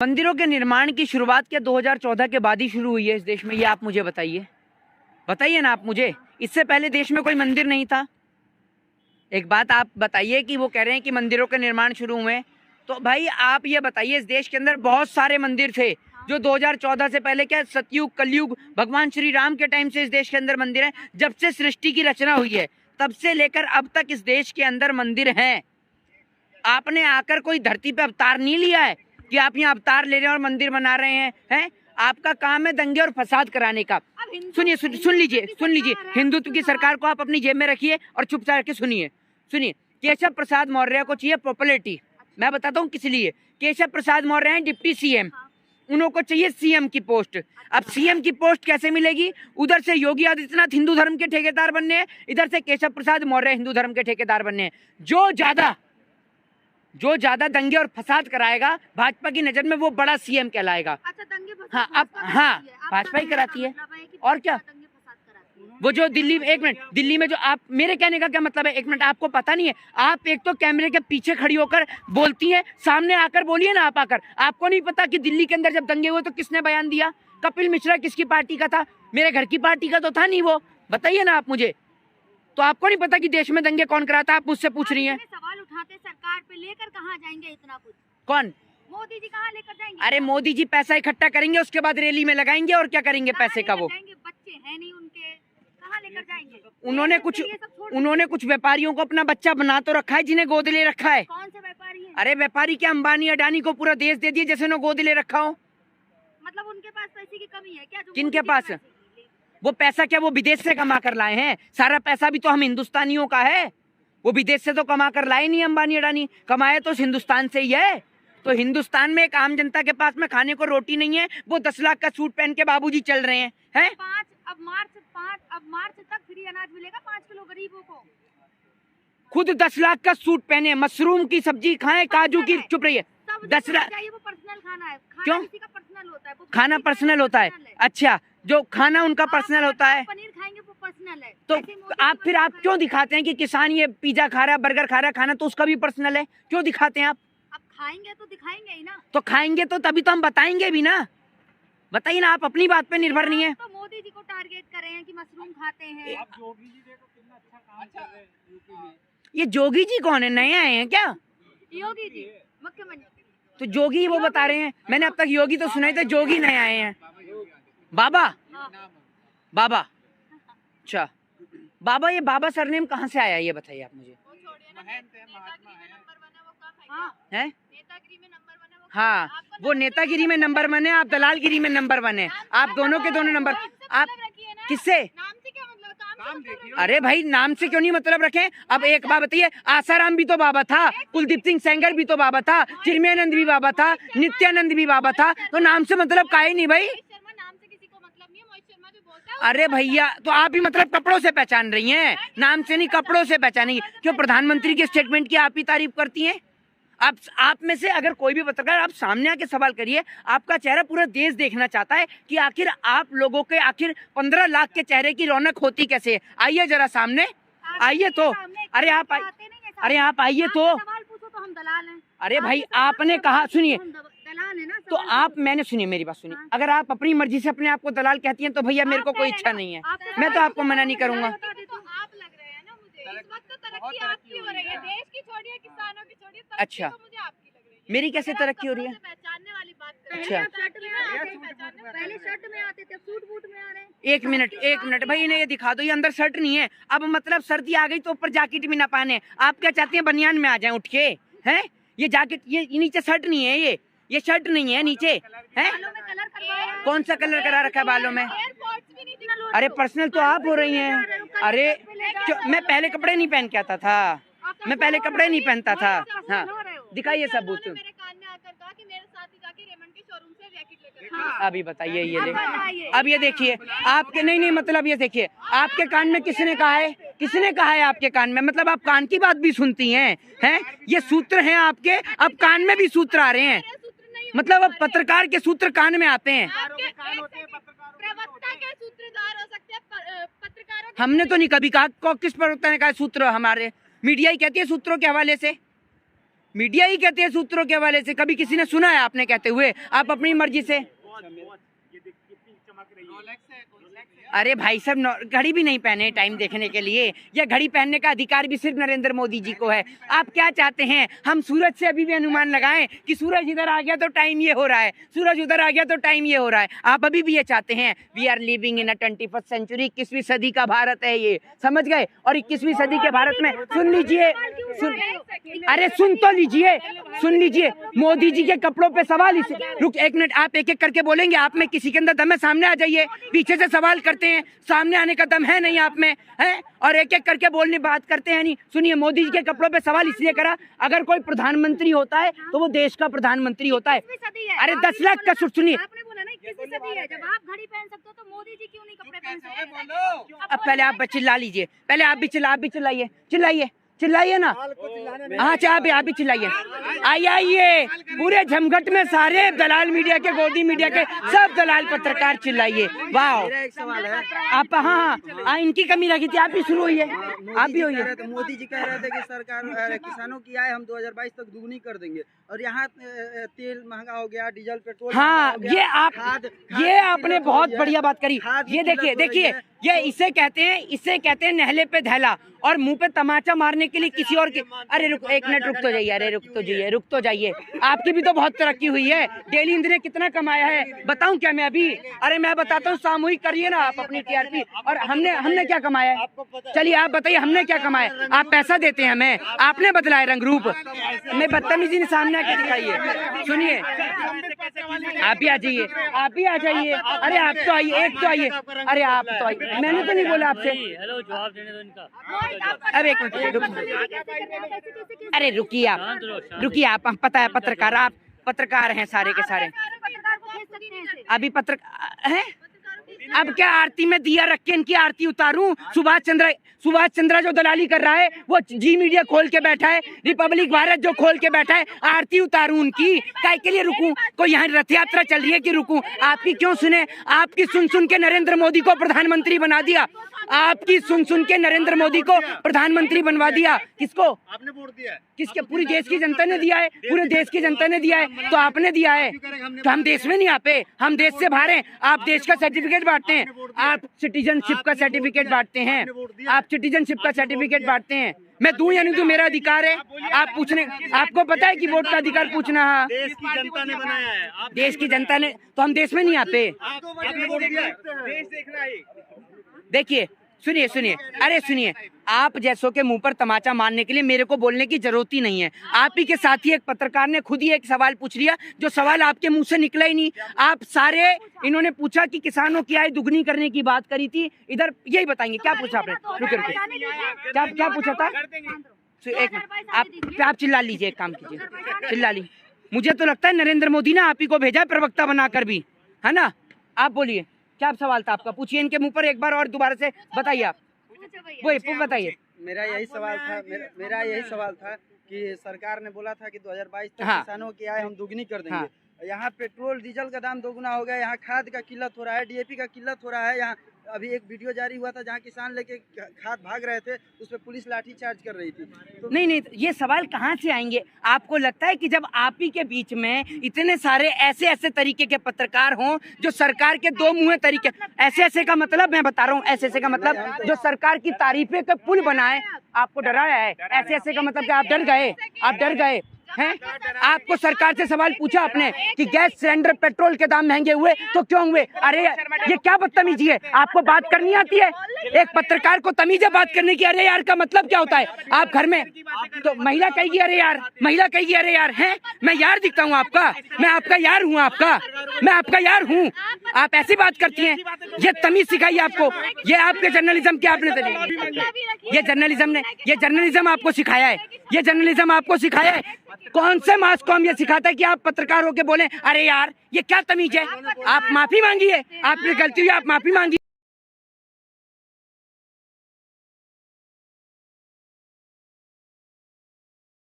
मंदिरों के निर्माण की शुरुआत क्या 2014 के बाद ही शुरू हुई है इस देश में? ये आप मुझे बताइए, बताइए ना आप मुझे। इससे पहले देश में कोई मंदिर नहीं था। एक बात आप बताइए कि वो कह रहे हैं कि मंदिरों के निर्माण शुरू हुए, तो भाई आप ये बताइए, इस देश के अंदर बहुत सारे मंदिर थे जो 2014 से पहले, क्या सतयुग कलयुग भगवान श्री राम के टाइम से इस देश के अंदर मंदिर है। जब से सृष्टि की रचना हुई है तब से लेकर अब तक इस देश के अंदर मंदिर हैं। आपने आकर कोई धरती पे अवतार नहीं लिया है कि आप यहाँ अवतार ले रहे हैं और मंदिर बना रहे हैं। आपका काम है दंगे और फसाद कराने का। सुनिए, सुन लीजिए, हिंदुत्व की सरकार को आप अपनी जेब में रखिए और चुपचाप के सुनिए। केशव प्रसाद मौर्य को चाहिए पॉपुलैरिटी। मैं बताता हूँ किस लिए। केशव प्रसाद मौर्य हैं डिप्टी सीएम, उनको चाहिए सीएम की पोस्ट। अब सीएम की पोस्ट कैसे मिलेगी? उधर से योगी आदित्यनाथ हिंदू धर्म के ठेकेदार बनने हैं, इधर से केशव प्रसाद मौर्य हिंदू धर्म के ठेकेदार बनने हैं। जो ज्यादा दंगे और फसाद कराएगा भाजपा की नजर में वो बड़ा सीएम कहलाएगा। अच्छा, दंगे हाँ, भाजपा ही कराती है और क्या। वो जो दिल्ली में जो आप, मेरे कहने का क्या मतलब है, एक मिनट, आपको पता नहीं है? आप एक तो कैमरे के पीछे खड़ी होकर बोलती हैं, सामने आकर बोलिए ना आप आकर। आपको नहीं पता कि दिल्ली के अंदर जब दंगे हुए तो किसने बयान दिया? कपिल मिश्रा किसकी पार्टी का था? मेरे घर की पार्टी का तो था नहीं वो। बताइए ना आप मुझे। तो आपको नहीं पता कि देश में दंगे कौन कराता? आप मुझसे पूछ रही हैं। सवाल उठाते सरकार पे, लेकर कहाँ जाएंगे इतना कुछ? कौन? मोदी जी कहाँ लेकर जाएंगे? अरे मोदी जी पैसा इकट्ठा करेंगे, उसके बाद रैली में लगाएंगे और क्या करेंगे पैसे का? वो बच्चे हैं नहीं उनके, कहाँ लेकर जाएंगे? उन्होंने कुछ व्यापारियों को अपना बच्चा बना तो रखा है, जिन्हें गोद ले रखा है। कौन से व्यापारी हैं? अरे व्यापारी क्या, अंबानी अडानी को पूरा देश दे दिए जैसे उन्होंने गोद ले रखा हो। मतलब उनके पास पैसे की कमी है क्या? किनके पास? वो पैसा क्या वो विदेश से कमा कर लाए हैं? सारा पैसा भी तो हम हिंदुस्तानियों का है। वो विदेश से तो कमा कर लाए नहीं अंबानी अडानी, कमाए तो हिंदुस्तान से ही है। तो हिंदुस्तान में एक आम जनता के पास में खाने को रोटी नहीं है, वो 10 लाख का सूट पहन के बाबूजी चल रहे हैं। अब मार्च तक फ्री अनाज मिलेगा 5 किलो गरीबों को। खुद 10 लाख का सूट पहने, मशरूम की सब्जी खाएं, काजू की, चुप रहिए। 10 लाख वो पर्सनल खाना है। क्यों? किसी का पर्सनल होता है वो। खाना पर्सनल होता है? अच्छा, जो खाना उनका पर्सनल होता है, पनीर खाएंगे वो पर्सनल है। तो आप क्यों दिखाते हैं कि किसान ये पिज्जा खा रहा है, बर्गर खा रहा है? खाना तो उसका भी पर्सनल है, क्यों दिखाते हैं आप? अब खाएंगे तो दिखाएंगे ही ना। तो खाएंगे तो तभी तो हम बताएंगे भी ना। बताइए ना, आप अपनी बात पे निर्भर नहीं है। तो मोदी जी को टारगेट कर रहे हैं कि मशरूम खाते हैं। आप जोगी जी देखो कितना अच्छा काम कर रहे हैं यूपी में। ये जोगी जी कौन है? नए आए हैं क्या? योगी जी मुख्यमंत्री। तो जोगी वो बता रहे हैं, मैंने अब तक योगी तो सुना ही था, जोगी नए आए हैं। बाबा, बाबा, अच्छा बाबा, ये बाबा सरनेम कहाँ से आया ये बताइए आप मुझे। हैं? हाँ, वो नेतागिरी में नंबर 1 है, आप दलालगिरी में नंबर 1 है। आप दोनों के दोनों नंबर। आप किससे? अरे भाई, नाम से क्यों नहीं मतलब रखें? अब एक बात बताइए, आसाराम भी तो बाबा था, कुलदीप सिंह सेंगर भी तो बाबा था, चिन्मयानंद भी बाबा था, नित्यानंद भी बाबा था, तो नाम से मतलब काहे नहीं भाई? अरे भैया, तो आप भी मतलब कपड़ों से पहचान रही हैं, नाम से नहीं कपड़ों से पहचानेंगी। क्यों प्रधानमंत्री के स्टेटमेंट की आप ही तारीफ करती हैं? आप में से अगर कोई भी पत्रकार, आप सामने आके सवाल करिए। आपका चेहरा पूरा देश देखना चाहता है कि आखिर आप लोगों के, आखिर 15 लाख के चेहरे की रौनक होती कैसे है। आइए जरा सामने, आइए तो। अरे आप आइए तो। हम दलाल हैं। अरे भाई, आपने कहा, सुनिए तो आप, मैंने, सुनिए मेरी बात सुनिए। अगर आप अपनी मर्जी से अपने आप को दलाल कहती हैं तो भैया मेरे को कोई इच्छा नहीं है, मैं तो आपको मना नहीं करूंगा। अच्छा, मेरी कैसे तरक्की हो रही है? अच्छा, पहले शर्ट में आते थे, सूट बूट में आ रहे हैं। एक मिनट भाई, इन्हें ये दिखा दो, ये अंदर शर्ट नहीं है। अब मतलब सर्दी आ गई तो ऊपर जैकेट भी ना पहने। आप क्या चाहते हैं, बनियान में आ जाएं उठ के? हैं, ये जैकेट, ये नीचे शर्ट नहीं है, ये शर्ट नहीं है नीचे, है? कौन सा कलर करा रखा है बालों में? अरे पर्सनल तो आप हो रही हैं। अरे मैं पहले कपड़े नहीं पहन के आता था, मैं पहले कपड़े नहीं पहनता था। हाँ, दिखाइए सबूत। अभी बताइए, ये देखिए, अब ये देखिए आपके, नहीं मतलब ये देखिए, आपके कान में किसने कहा है? किसने कहा है आपके कान में? मतलब आप कान की बात भी सुनती हैं? ये सूत्र हैं आपके, अब कान में भी सूत्र आ रहे हैं। मतलब अब पत्रकार के सूत्र कान में आते हैं। हमने तो नहीं कभी कहा, किस प्रवक्ता ने कहा सूत्र? हमारे मीडिया ही कहती है सूत्रों के हवाले से। मीडिया ही कहते हैं सूत्रों के हवाले से, कभी किसी ने सुना है आपने कहते हुए? आप अपनी मर्जी से। अरे भाई साहब, घड़ी भी नहीं पहने टाइम देखने के लिए, या घड़ी पहनने का अधिकार भी सिर्फ नरेंद्र मोदी जी को है। आप क्या चाहते हैं? हम सूरज से अभी भी अनुमान लगाएं कि सूरज इधर आ गया तो टाइम ये हो रहा है, सूरज उधर आ गया तो टाइम ये हो रहा है? आप अभी भी ये चाहते हैं? We are living in a 21st century, 21वीं सदी का भारत है ये, समझ गए? और 21वीं सदी के भारत में सुन लीजिए, अरे सुन तो लीजिए, सुन लीजिए, मोदी जी के कपड़ों पे सवाल। इसे रुक एक मिनट, आप एक एक करके बोलेंगे। आप में किसी के अंदर दम है? सामने आ जाइए, पीछे से सवाल करते हैं, सामने आने का दम है नहीं आप में, है? और एक एक करके बोलने बात करते हैं नहीं। सुनिए, मोदी जी के कपड़ों पे सवाल इसलिए करा, अगर कोई प्रधानमंत्री होता है तो वो देश का प्रधानमंत्री होता है। अरे 10 लाख का सुनिए, आपने बोला ना 21वीं सदी है, जब आप घड़ी पहन सकते हो तो मोदी जी क्यों नहीं कपड़े पहन सकते? अब पहले आप चिल्ला लीजिए, पहले आप भी चिल्लाइए, चिल्लाइए, चिल्लाइए ना। हाँ आप भी चिल्लाइए। आइए, पूरे झमघट में सारे दलाल मीडिया के, गोदी मीडिया के सब दलाल पत्रकार चिल्लाइए। वाह, एक सवाल है आप हाँ इनकी कमी रखी थी, आप भी शुरू होइए, आप भी होइए। मोदी जी कह रहे थे कि सरकार किसानों की आय हम 2022 तक दुगनी कर देंगे, और यहाँ तेल महंगा हो गया, डीजल पेट्रोल। हाँ, ये आपने बहुत बढ़िया बात करी। ये देखिए, ये इसे कहते हैं नहले पे धैला, और मुंह पे तमाचा मारने के लिए किसी और के। अरे रुक एक मिनट, रुक तो जाइए, अरे रुक तो जाइए। आपकी भी तो बहुत तरक्की हुई है। डेली हिंद ने कितना कमाया है बताऊं क्या मैं अभी? अरे मैं बताता हूँ, सामूहिक करिए ना आप अपनी टीआरपी। और हमने क्या कमाया है? चलिए आप बताइए, हमने क्या कमाया? आप पैसा देते हैं हमें, आपने बदलाया रंग रूप। मैं बदतमीजी सामने आके दिखाइए। सुनिए, आप भी आ जाइए, आप भी आ जाइए। अरे आप तो आइए, एक तो आइए। अरे आप तो आइए, मैंने तो नहीं बोला आपसे। हेलो, जवाब देने दो इनका। अब एक मिनट, अरे रुकिए आप पता है पत्रकार, आप पत्रकार हैं सारे के सारे। अभी पत्रकार हैं, अब क्या आरती में दिया रख के इनकी आरती उतारूं? सुभाष चंद्रा जो दलाली कर रहा है, वो जी मीडिया खोल के बैठा है, रिपब्लिक भारत जो खोल के बैठा है, आरती उतारूं उनकी? काय के लिए रुकूं? कोई यहाँ रथ यात्रा चल रही है कि रुकूं? आपकी क्यों सुने? आपकी सुन के नरेंद्र मोदी को प्रधानमंत्री बना दिया। आपकी सुन के नरेंद्र मोदी को प्रधानमंत्री बनवा दिया। किसको? आपने वोट दिया है। किसके? पूरी देश की जनता ने दिया है, पूरे देश की जनता ने दिया है। तो आपने दिया है तो हम देश में नहीं आते, हम देश से बाहर हैं। आप देश का सर्टिफिकेट बांटते हैं, आप सिटीजनशिप का सर्टिफिकेट बांटते हैं, आप सिटीजनशिप का सर्टिफिकेट बांटते हैं। मैं दूं या नहीं दूं, मेरा अधिकार है। आप पूछने, आपको पता है कि वोट का अधिकार पूछना है। देश की जनता ने बनाया है, देश की जनता ने, तो हम देश में नहीं आते। देखिए, सुनिए, अरे सुनिए, आप जैसों के मुंह पर तमाचा मारने के लिए मेरे को बोलने की जरूरत ही नहीं है। आप ही के साथ ही एक पत्रकार ने खुद ही एक सवाल पूछ लिया, जो सवाल आपके मुंह से निकला ही नहीं। आप सारे, इन्होंने पूछा कि किसानों की आय दुगनी करने की बात करी थी, इधर यही बताएंगे। क्या पूछा आपने? क्या पूछा था? एक आप चिल्ला लीजिए, एक काम कीजिए, चिल्ला लीजिए। मुझे तो लगता है नरेंद्र मोदी ने आप ही को भेजा है प्रवक्ता बनाकर भी, है ना? आप बोलिए, क्या सवाल था आपका? पूछिए इनके मुंह पर एक बार और दोबारा से बताइए। आप वही बताइए। मेरा यही सवाल था कि सरकार ने बोला था कि 2022 तक हाँ। किसानों की आय हम दुगनी कर देंगे। हाँ। यहाँ पेट्रोल डीजल का दाम दोगुना हो गया, यहाँ खाद का किल्लत हो रहा है, डीएपी का किल्लत हो रहा है। यहाँ अभी एक वीडियो जारी हुआ था जहाँ किसान लेके खाद भाग रहे थे, उस पर पुलिस लाठी चार्ज कर रही थी। तो नहीं, ये सवाल कहाँ से आएंगे? आपको लगता है कि जब आप ही के बीच में इतने सारे ऐसे तरीके के पत्रकार हों जो सरकार के दो मुँहे तरीके, ऐसे का मतलब मैं बता रहा हूँ, ऐसे का मतलब जो सरकार की तारीफे का पुल बनाए, आपको डराया है। ऐसे का मतलब कि आप डर गए हैं? आपको सरकार से सवाल पूछा आपने कि गैस सिलेंडर पेट्रोल के दाम महंगे हुए तो क्यों हुए? अरे ये क्या बदतमीजी है? आपको बात करनी आती है? एक पत्रकार को तमीज है बात करने की? अरे यार का मतलब क्या होता है? आप घर में तो महिला कहेगी अरे यार, महिला कहेगी अरे यार, है? मैं यार दिखता हूँ आपका? मैं आपका यार हूँ? मैं आपका यार हूँ? आप ऐसी बात करती हैं? ये तमीज सिखाई आपको? ये आपके जर्नलिज्म के आपने ये जर्नलिज्म आपको सिखाया है? ये जर्नलिज्म आपको सिखाया है? कौन से मास कॉम ये सिखाता है कि आप पत्रकार होके बोले अरे यार? ये क्या तमीज है? आप माफी मांगिए, आपने गलती हुई, आप माफी मांगिए।